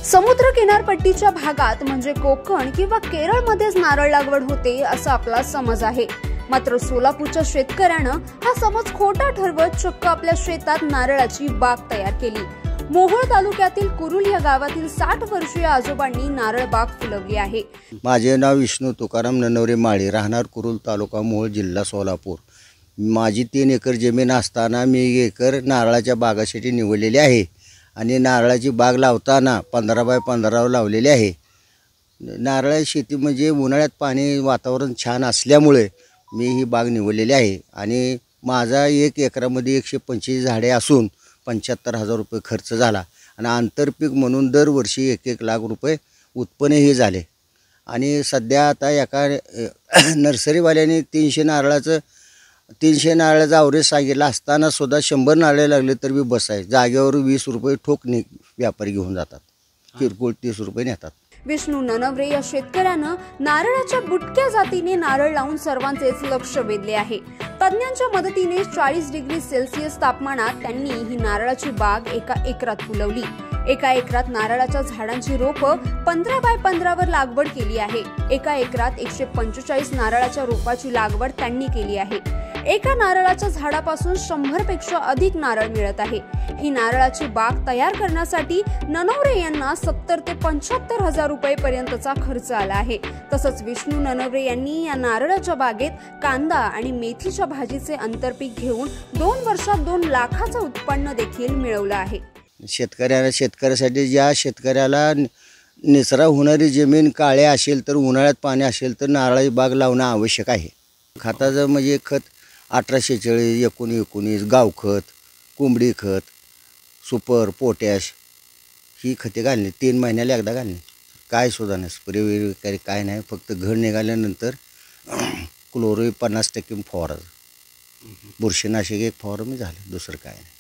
समुद्र किनारपट्टीच्या भागात म्हणजे कोकण किंवा केरळमध्येच नारळ लागवड होते असा आपला समज आहे। मात्र सोलापूरच्या शेतकऱ्यानं हा समज खोटा ठरवत चक्क आपल्या शेतात नारळाची बाग तयार केली। मोहोळ तालुक्यातील कुरुल या गावातील 60 वर्षीय आजोबांनी नारळ बाग फुलवली आहे। माझे नाव विष्णू तुकाराम ननवरे माळी, राहणार कुरुल तालुका मोहोळ जिल्हा सोलापूर। माझी 3 एकर जमीन असताना मी 1 एकर नारळाच्या बागासाठी निवडलेली आहे आणि नारळाची बाग लावताना 15 बाय 15 लावलेली आहे। नारळाची शेती म्हणजे उन्हाळ्यात पाणी वातावरण छान असल्यामुळे मी ही बाग निवडलेली आहे आणि माझा 1 एकरामध्ये 125 झाडे असून 75,000 रुपये खर्च झाला आणि आंतरपीक म्हणून दरवर्षी 1-1 लाख रुपये उत्पन्नही झाले। आणि सध्या आता एका नर्सरीवाल्याने 300 नारळाचं आवरेज सांगितलं असताना सुद्धा 100 नारळे लागले तर मी बस आहे। जागेवर 20 रुपये ठोक व्यापारी घेऊन जातात, किरकोळ 30 रुपये नेतात। विष्णू ननवरे या शेतकऱ्यानं नारळाच्या बुटक्या जातीने नारळ लावून सर्वांचेच लक्ष वेधले आहे। तज्ञांच्या मदतीने 40 डिग्री सेल्सिअस तापमानात त्यांनी ही नारळाची बाग एका एकरात फुलवली। एका एकरात नारळाच्या झाडांची रोपं 15 बाय 15 वर लागवड केली आहे। एका एकरात 145 नारळाच्या रोपाची लागवड त्यांनी केली आहे। एका नारळाच्या झाडापासून 100 पेक्षा अधिक नारळ मिळत आहे। ही नारळाची बाग तयार करण्यासाठी ननवरे यांना 70 ते 75 हजार रुपये पर्यंतचा खर्च आला आहे। तसंच विष्णू ननवरे यांनी या नारळाच्या बागेत कांदा आणि मेथीच्या भाजीचे आंतरपीक घेऊन 2 वर्षात 2 लाखाचं उत्पन्न देखील मिळवलं आहे। शेतकऱ्यासाठी ज्या शेतकऱ्याला निचरा होणारी जमीन काळे असेल तर उन्हाळ्यात पाणी असेल तर नारळाची बाग लावणं आवश्यक आहे। खताचं म्हणजे खत 1840, 1919 गावखत, कोंबडी खत, सुपर, पोटॅश ही खते घालणे 3 महिन्याला एकदा घालणे। काय सुद्धा नाही, स्प्रे वगैरे काय नाही, फक्त घड निघाल्यानंतर क्लोरो 50% फवारायचं, बुरशीनाशक 1 फवारणी झालं, दुसरं काय नाही।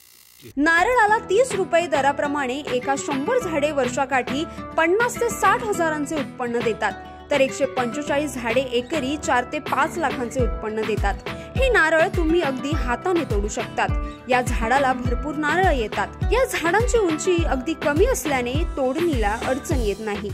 नारळाला 30 रुपये दराप्रमाणे एका 100 झाडे वर्षाकाठी 50 ते 60 हजारांचे उत्पन्न देतात, तर 145 झाडे एकरी 4 ते 5 लाखांचे उत्पन्न देतात। हे नारळ तुम्ही अगदी हाताने तोडू शकतात। या झाडाला भरपूर नारळ येतात। या झाडांची उंची अगदी कमी असल्याने तोडणीला अडचण येत नाही।